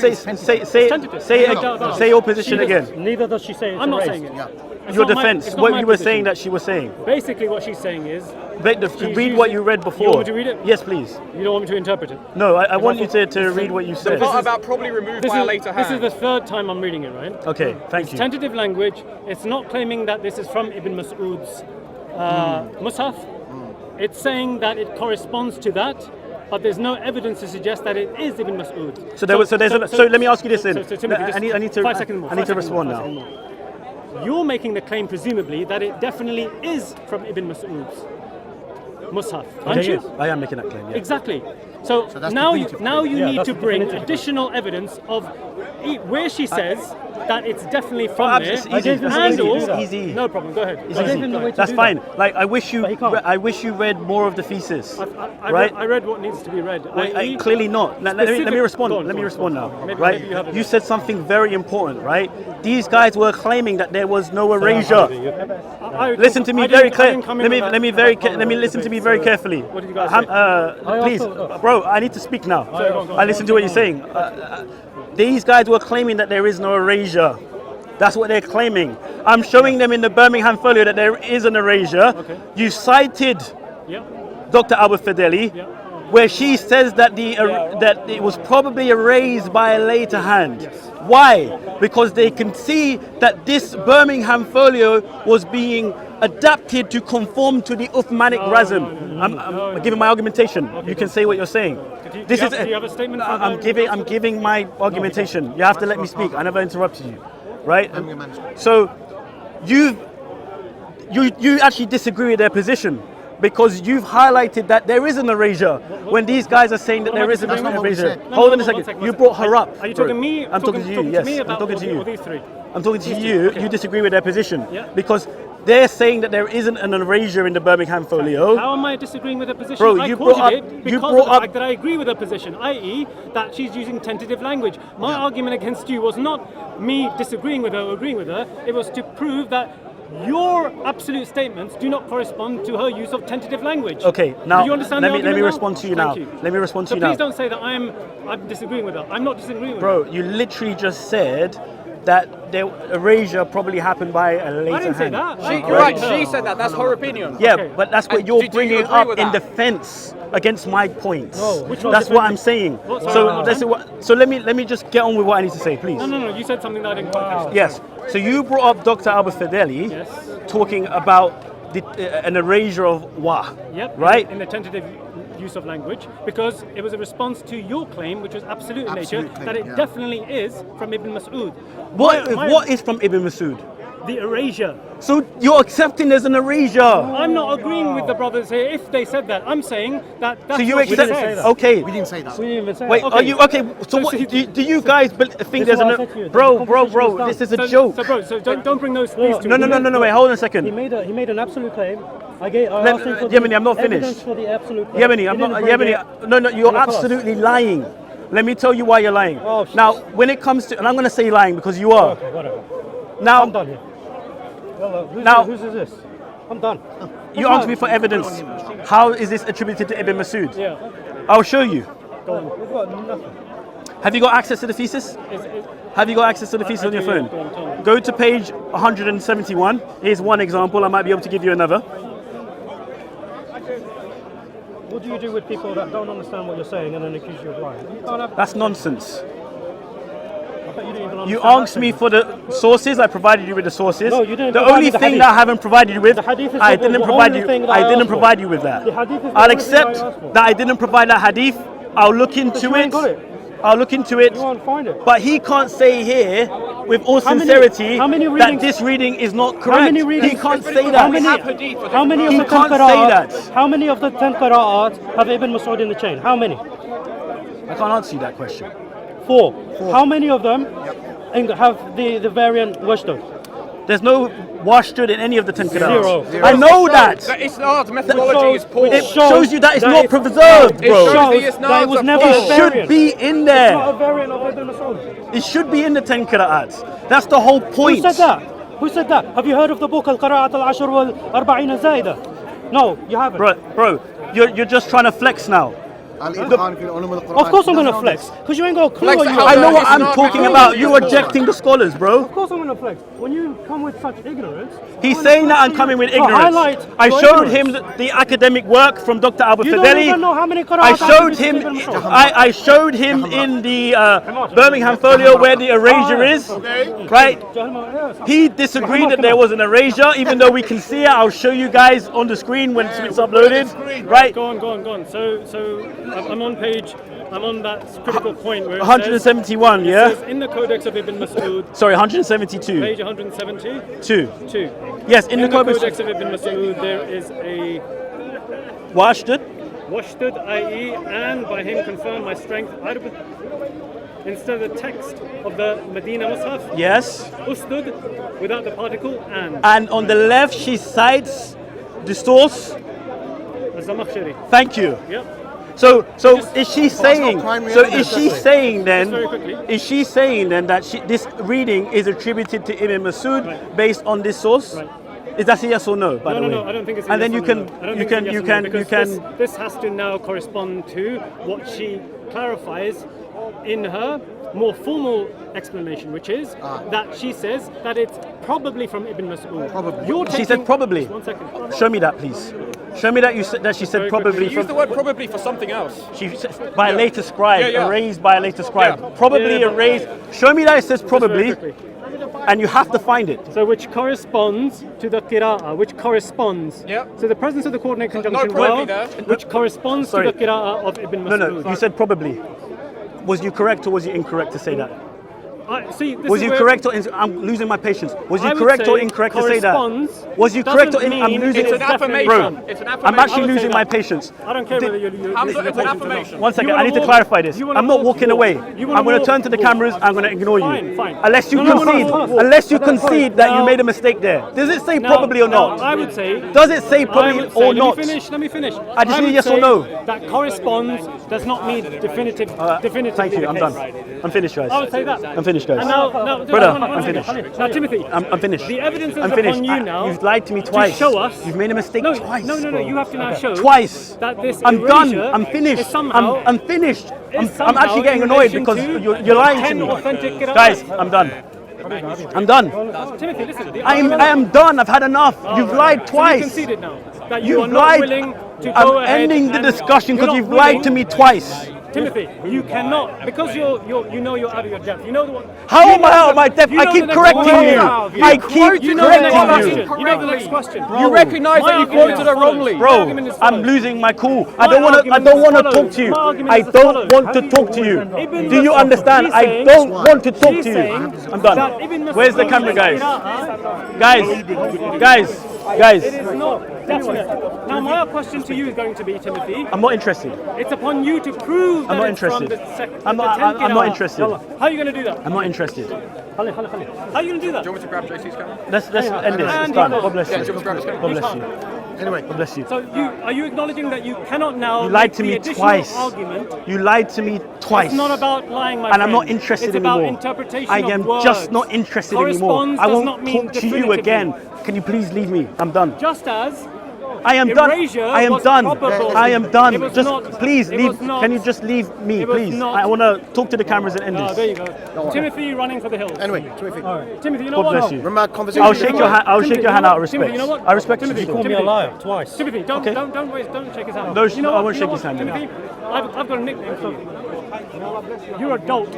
Say your position again. Neither does she say it's I'm not erased. saying it. Yeah. Your defense. What you were saying that she was saying. Basically, what she's saying is. Read what you read before. You want me to read it? Yes, please. You don't want me to interpret it? No, I want you to read what you said. It's not about probably removed by a later hand. This is the third time I'm reading it, right? Okay, thank you. Tentative language. It's not claiming that this is from Ibn Mas'ud's Mus'haf. It's saying that it corresponds to that, but there's no evidence to suggest that it is Ibn Mas'ud. So let me ask you this then. I need to 5 seconds more. I need to respond now. You're making the claim, presumably, that it definitely is from Ibn Mas'ud's Mus'haf, aren't you? I am making that claim, yeah. Exactly. So now you need to bring additional evidence of where she says that it's definitely from there. Easy. No problem. Go ahead. That's fine. Like I wish you read more of the thesis. Right? I read what needs to be read. Clearly not. Let me respond. Let me respond now. Right? You said something very important. Right? These guys were claiming that there was no erasure. Listen to me very carefully. Let me listen to me very carefully. What did you guys say? Please, bro. I need to speak now. I listen to what you're saying. These guys were claiming that there is no erasure. That's what they're claiming. I'm showing them in the Birmingham folio that there is an erasure. Okay. You cited Dr. Fedeli, where she says that that it was probably erased by a later hand. Yes. Why? Because they can see that this Birmingham folio was being adapted to conform to the Uthmanic razm. I'm giving my argumentation. Okay, you can say what you're saying. Do you have a statement? I'm giving my argumentation. You have to let me speak. I never interrupted you, right? So you actually disagree with their position because you've highlighted that there is an erasure when these guys are saying that there isn't an erasure. Hold on a second. You brought her up. Are you talking to me? I'm talking to you. Yes, I'm talking to you. These three. I'm talking to you. Okay. You disagree with their position because they're saying that there isn't an erasure in the Birmingham folio. How am I disagreeing with her position? Bro, I quoted it because of the fact that I agree with her position, i.e. that she's using tentative language. My argument against you was not me disagreeing with her or agreeing with her. It was to prove that your absolute statements do not correspond to her use of tentative language. Okay, now do you understand let me respond to you now. Thank you. Let me respond to you now. now. Please don't say that I'm disagreeing with her. I'm not disagreeing with her. Bro, you literally just said that the erasure probably happened by a later hand. I didn't say that. You're right, she said that. That's her opinion. Yeah, okay. but that's what you're bringing up in defense against my points. That's what I'm saying. So let me just get on with what I need to say, please. No. You said something that I didn't quite catch. Yes. So you brought up Dr. Fedeli talking about an erasure of wa. Yep. Right? In the tentative use of language, because it was a response to your claim, which was absolute in nature, that it definitely is from Ibn Mas'ud. What is from Ibn Mas'ud? The erasure. So you're accepting there's an erasure? I'm not agreeing with the brothers here if they said that. I'm saying that that's so you what accept? Okay. We didn't say that. We didn't even say Wait, that. are you okay? So what, do you guys think there's an bro? This is a joke. So don't bring those things to No. Wait, hold on a second. He made an absolute claim. I asked him for Yemeni, I'm not finished. For the absolute claim. Yemeni, I'm not. Yemeni, no, you're absolutely lying. Let me tell you why you're lying. Now, when it comes to, and I'm going to say lying because you are. Okay, whatever. Now, I'm done here. Whose is this? I'm done. You asked me for evidence. How is this attributed to Ibn Mas'ud? Yeah. I'll show you. Go on. We've got nothing. Have you got access to the thesis? Have you got access to the thesis on your phone? Go to page 171. Here's one example. I might be able to give you another. What do you do with people that don't understand what you're saying and then accuse you of lying? You can't have That's nonsense. I bet you didn't even You understand asked me for the sources. I provided you with the sources. No, you didn't The provide only me the thing hadith. that I haven't provided you with, The hadith is I the didn't only provide you. thing that I I didn't asked provide for. you with that. The hadith is the I'll only thing I accept asked for. that I didn't provide that hadith. I'll look into you ain't got it. it. I'll look into it. You won't find it. But he can't say here, with all How many sincerity, that readings- this reading is not How correct. many readings? He can't say How that. many? How many of He the can't 10 say qira'at? that. How many of the 10 qira'at have Ibn Mas'ud in the chain? How many? I can't answer you that question. 4. How many of them have the variant washdud? There's no washtud in any of the 10 qira'ats. 0. I know that. The Isnad's methodology is poor. It shows you that it's not preserved, It bro. shows that it was never It a should variant. be in Not a there. variant of Ibn Mas'ud. It should be in the 10 qira'ats. That's the whole point. Who said that? Who said that? Have you heard of the book Al-Qira'at al-Ashr wal-Arba'in al-Zaida? No, you haven't. Bro, you're just trying to flex now. Of course I'm going to flex, because you ain't got a clue what you I know what It's I'm not talking because about. it's You poor. rejecting the scholars, bro. Of course I'm going to flex. When you come with such ignorance... He's saying that I'm coming with ignorance. I showed him the academic work from Dr. Al You don't Fedeli. even know how many I qira'at showed him. I showed him in the Birmingham folio where the erasure is. Right? He disagreed that there was an erasure, even though we can see it. I'll show you guys on the screen when it's uploaded. Right? Go on. So I'm on page. I'm on that critical point where it 171, yeah? says in the Codex of Ibn Mas'ud, Sorry, 172. page 172. 2. Yes, in the Codex of Ibn Mas'ud, there is a washdud. washdud, i.e., and by him confirm my strength. Instead of the text of the Medina Mus'haf, Yes. ustud, without the particle, and. And on the left, she cites the source. Az-Zamakhshari. Thank you. Yep. So is she saying? primary So evidence, is she that's saying then? Just very quickly. Is she saying then that this reading is attributed to Ibn Mas'ud based on this source? Right. Is that a yes or no? By the way. No, I don't think it's a And yes then or you can no. I don't you think it's a can yes you or no, can because this has to now correspond to what she clarifies in her more formal explanation, which is that she says that it's probably from Ibn Mas'ud. Probably. She said probably. Just 1 second. Show me that, please. Show me that you said that she said Very probably quickly. Use from the word probably for something else. she said by a later scribe, Yeah. erased by a later scribe. Yeah. Probably Yeah, but- erased. Show me that it says Very probably. quickly. and you have to find it. So which corresponds to the qira'ah, which corresponds. Yep. So the presence of the coordinate conjunction probably there. which corresponds to the qira'ah of Ibn Mas'ud. No, you said probably. Was you correct or was you incorrect to say that? Was you correct or I'm losing my patience? Was you correct or incorrect to say that? Was you correct or I'm losing? It's an affirmation. Bro, It's an affirmation. I'm actually losing my patience. I don't care whether you're It's an affirmation. One second, I need to clarify this. I'm not walking away. I'm going to turn to the cameras. I'm going to ignore you. Fine. Unless you concede. Unless you concede that you made a mistake there. Does it say probably or not? I would say. Does it say probably or not? Let me finish. I just need yes or no. That corresponds does not mean definitive. Thank you. I'm done. I'm finished, guys. I would say that. I'm finished, guys. And now, Brother, one I'm second. finished. Now, Timothy. I'm finished. The evidence is I'm finished. upon you now. You've lied to me twice. To show us. You've made a mistake twice. No. You have to now show. Twice. That this I'm done. erasure I'm finished. is somehow. I'm finished. I'm somehow actually getting in annoyed relation because to you're lying to 10 me. authentic qira'at. Guys, I'm done. I'm done. Timothy, listen. I am done. I've had enough. You've lied So twice. you conceded now that you are You've not lied. willing to I'm go ahead. ending the and- discussion you're because not you've lied willing- to me twice. Timothy, you cannot because you're out of your depth. You know what? How you am know I out of the- my depth? you I know keep the next correcting question. you. I keep You know the next correcting question. you. You know the next question. You recognise that you quoted it wrongly. Bro, I'm losing my cool. I don't want to talk to you. I don't want to talk to you. Do you understand? I don't want to talk to you. I'm done. Where's the camera, guys? Guys. It is not definite. Now, my question to you is going to be, Timothy. I'm not interested. It's upon you to prove that I'm not it's from interested. the I'm not interested. How are you going to do that? I'm not interested. How are you going to do that? Do you want me to grab JC's camera? Let's end this. It's done. God bless you. God bless you. Anyway, God bless you. So are you acknowledging that you cannot now You lied make to the me additional twice. argument? You lied to me twice. It's not about lying, my and friend. I'm not interested it's anymore. About interpretation I of am words. just not interested anymore. Corresponds I does won't not mean talk to you definitively. again. Can you please leave me? I'm done. Just as I am done. erasure I am was done. probable. I am done. It was Just not- please it leave. was not- Can you just leave me, it was please? not- I want to talk to the cameras and end there this. you go. Timothy running for the hills. anyway, Timothy. Timothy, you know God what? bless you. Remember our conversation? I'll shake your hand. I'll shake your hand out of respect. Timothy, you know what? I respect Timothy, you. call me a liar twice. Timothy, don't Okay. don't shake his hand. No, You know I what? won't You know shake his what, hand. Timothy, I've got a nickname for you. You're a dolt.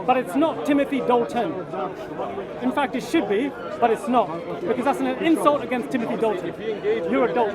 But it's not Timothy Dalton. In fact, it should be, but it's not. Because that's an insult against Timothy Dalton. You're a dolt.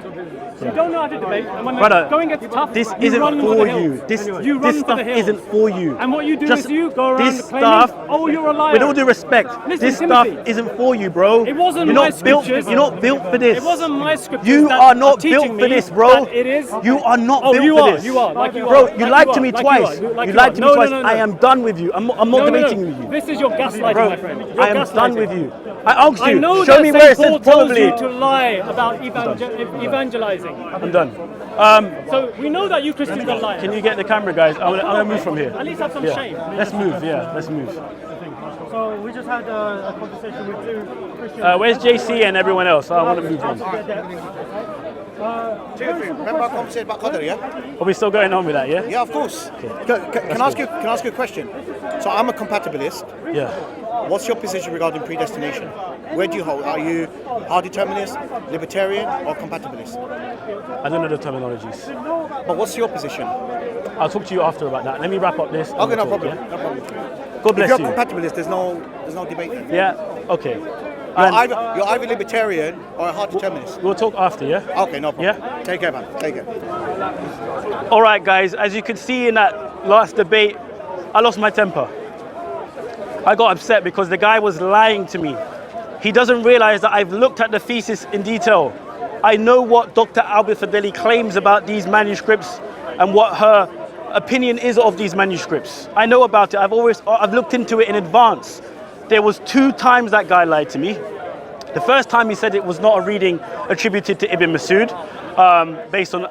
You don't know how to debate, and when Brother, the going gets tough, This you isn't run for the you. hills. This You run this for the stuff hills. isn't for you. And what you do Just is you go around this claiming, stuff. oh, you're a liar. With all due respect, Listen, this Timothy, stuff isn't for you, bro. It wasn't you're my not built. scriptures. You're not built for this. It wasn't my scriptures You that are not teaching built for me this, bro. that it is. You are not Oh, built you for are. this. You are. Like you Bro, are. you Like lied you to are. me Like twice. you are. Like You you lied are. to me No, twice. no, no, I no. am done with you. I'm not No, debating no. with you. This is your gaslighting, Bro, my friend. You're I am done gaslighting. with you. I asked I you. know Show that me St. where it Paul says tells probably. you to lie about evangelizing. I'm done. So we know that you Christians are lying. Can you get the camera, guys? I'm gonna move from here. At least have some Yeah. shame. Let's move. Yeah, let's move. So we just had a conversation with two Christians. Where's JC and everyone else? I want to move on. Remember our conversation about Qadr, yeah? Are we still going on with that? Yeah. Yeah, of course. Can I ask you a question? So I'm a compatibilist. Yeah. What's your position regarding predestination? Where do you hold? Are you hard determinist, libertarian, or compatibilist? I don't know the terminologies. But what's your position? I'll talk to you after about that. Let me wrap up this. and Okay, we'll no talk, problem. yeah? No problem. God If bless you're you. a compatibilist, there's no debate there. Yeah. Okay. You're And either libertarian or a hard determinist. we'll talk after. Yeah. Okay, no problem. Yeah? Take care, man. Take care. All right, guys. As you can see in that last debate, I lost my temper. I got upset because the guy was lying to me. He doesn't realize that I've looked at the thesis in detail. I know what Dr. Fedeli claims about these manuscripts and what her opinion is of these manuscripts. I know about it. I've looked into it in advance. There was 2 times that guy lied to me. The first time he said it was not a reading attributed to Ibn Mas'ud, based on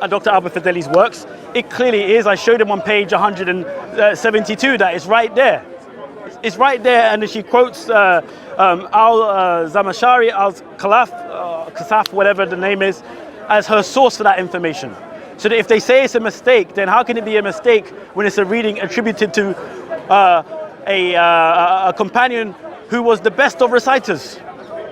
Dr. Fedeli's works. It clearly is. I showed him on page 172 that it's right there. It's right there, and she quotes Al-Zamashari, Kasaf, whatever the name is, as her source for that information. So that if they say it's a mistake, then how can it be a mistake when it's a reading attributed to a companion who was the best of reciters?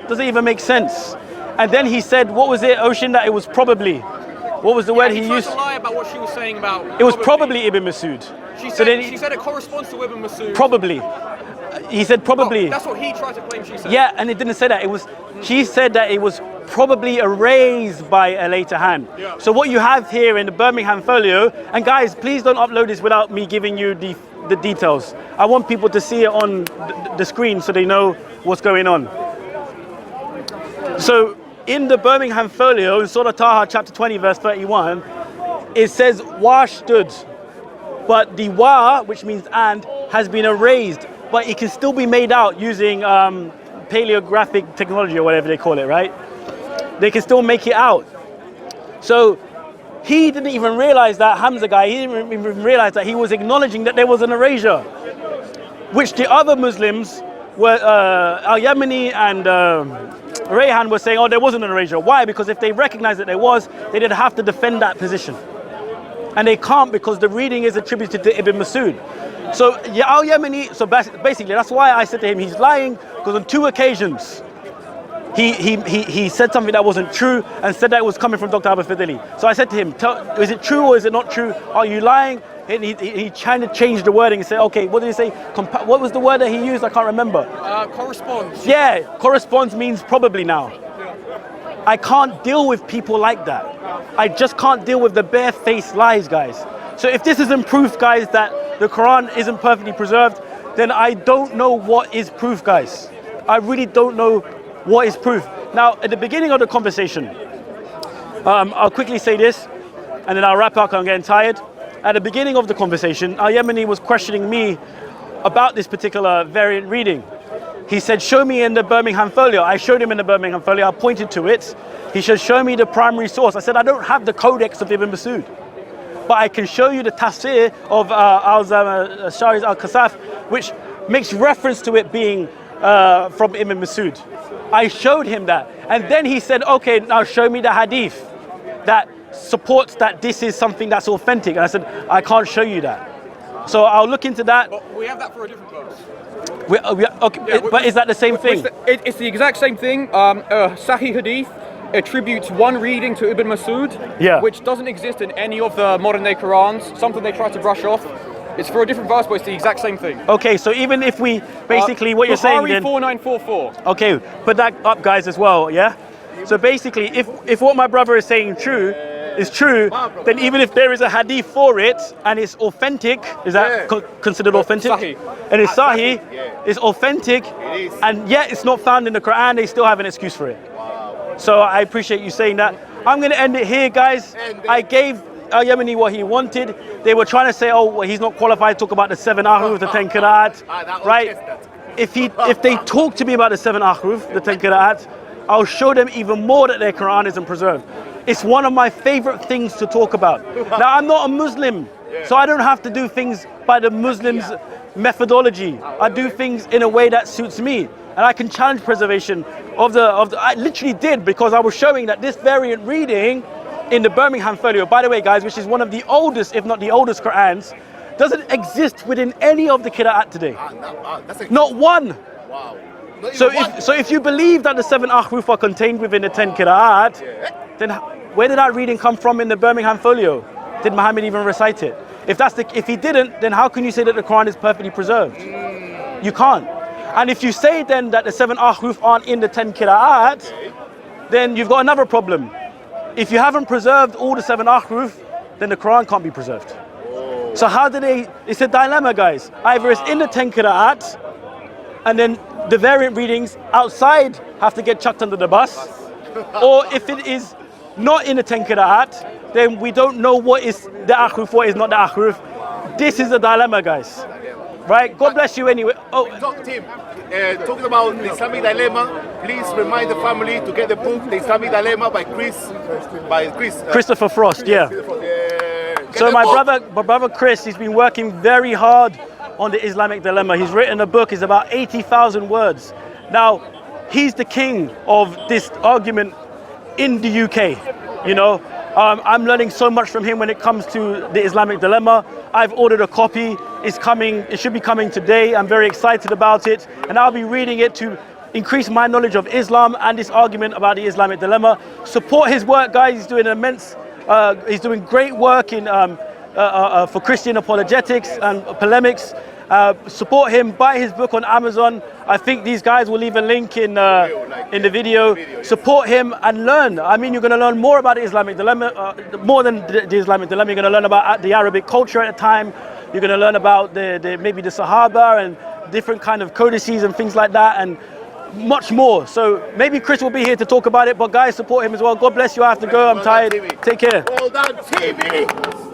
Doesn't even make sense. And then he said, what was it, Ocean, that it was probably? What was the word he tried used? to lie about what she was saying about. It was probably Ibn Mas'ud. She So said, then she said it corresponds to Ibn Mas'ud. probably. He said probably. That's what he tried to claim. She said. Yeah, and it didn't say that. It was. She said that it was probably erased by a later hand. Yeah. So what you have here in the Birmingham folio, and guys, please don't upload this without me giving you the details. I want people to see it on the screen so they know what's going on. So in the Birmingham folio, in Surah Taha chapter 20 verse 31, it says wa stood, but the wa, which means and, has been erased, but it can still be made out using paleographic technology or whatever they call it, right? They can still make it out. So he didn't even realize that, Hamza guy, he didn't even realize that he was acknowledging that there was an erasure, which the other Muslims were, Al-Yemeni and Rayhan were saying, oh, there wasn't an erasure. Why? Because if they recognized that there was, they didn't have to defend that position. And they can't because the reading is attributed to Ibn Masud. So Al-Yemeni, so basically that's why I said to him, he's lying, because on 2 occasions, he said something that wasn't true and said that it was coming from Dr. Fedeli. So I said to him, is it true or is it not true? Are you lying? And he tried to change the wording and say, okay, what did he say? What was the word that he used? I can't remember. Corresponds. Yeah, corresponds means probably now. I can't deal with people like that. I just can't deal with the barefaced lies, guys. So if this isn't proof, guys, that the Quran isn't perfectly preserved, then I don't know what is proof, guys. I really don't know what is proof. Now, at the beginning of the conversation, I'll quickly say this, and then I'll wrap up, I'm getting tired. At the beginning of the conversation, Al-Yemeni was questioning me about this particular variant reading. He said, show me in the Birmingham folio. I showed him in the Birmingham folio, I pointed to it. He said, show me the primary source. I said, I don't have the codex of Ibn Masud, but I can show you the tafsir of Al-Shari's Al-Kasaf, which makes reference to it being from Ibn Masud. I showed him that. And then he said, okay, now show me the hadith that supports that this is something that's authentic. And I said, I can't show you that. So I'll look into that. But we have that for a different verse. Okay, yeah, but is that the same thing? It's the exact same thing. Sahih Hadith attributes one reading to Ibn Masud, which doesn't exist in any of the modern day Qurans, something they try to brush off. It's for a different verse, but it's the exact same thing. Okay, so even if we, basically what you're saying then... 4944. Okay, put that up, guys, as well, yeah? So basically, if what my brother is saying is true, then even if there is a hadith for it, and it's authentic, is that considered authentic? Sahih. And it's Sahih, it's authentic, and yet it's not found in the Quran, they still have an excuse for it. So I appreciate you saying that. I'm going to end it here, guys. I gave Al-Yemeni what he wanted. They were trying to say, oh, well, he's not qualified to talk about the 7 ahruf, the 10 qira'at, right? If they talk to me about the 7 ahruf, the 10 qira'at, I'll show them even more that their Quran isn't preserved. It's one of my favorite things to talk about. Now, I'm not a Muslim, so I don't have to do things by the Muslims' methodology. I do things in a way that suits me. And I can challenge preservation of the I literally did, because I was showing that this variant reading in the Birmingham folio, by the way, guys, which is one of the oldest, if not the oldest Qur'ans, doesn't exist within any of the Qira'at today. Not one. Wow. So if you believe that the 7 ahruf are contained within the 10 Qira'at, then where did that reading come from in the Birmingham folio? Did Muhammad even recite it? If he didn't, then how can you say that the Quran is perfectly preserved? You can't. And if you say then that the 7 ahruf aren't in the 10 Qira'at, then you've got another problem. If you haven't preserved all the 7 ahruf, then the Quran can't be preserved. So how do it's a dilemma, guys. Either it's in the 10 Qira'at, and then the variant readings outside have to get chucked under the bus, or if it is not in the 10 Qira'at, then we don't know what is the ahruf, what is not the ahruf. This is a dilemma, guys. Right? God bless you anyway. Oh, Tim, talking about the Islamic dilemma, please remind the family to get the book, The Islamic Dilemma by Christopher Frost, yeah. So my brother Chris, he's been working very hard on the Islamic dilemma. He's written a book, it's about 80,000 words. Now, he's the king of this argument in the UK, you know. I'm learning so much from him when it comes to the Islamic dilemma. I've ordered a copy, it's coming, it should be coming today. I'm very excited about it, and I'll be reading it to increase my knowledge of Islam and this argument about the Islamic dilemma. Support his work, guys. He's doing he's doing great work in for Christian apologetics and polemics, Support him, buy his book on Amazon. I think these guys will leave a link in the video. Support him and learn. I mean, you're going to learn more about the Islamic dilemma, more than the Islamic dilemma. You're going to learn about the Arabic culture at the time. You're going to learn about maybe the Sahaba and different kind of codices and things like that, and much more. So maybe Chris will be here to talk about it, but guys, support him as well. God bless you. I have to go. I'm tired. Take care. Well done, TV.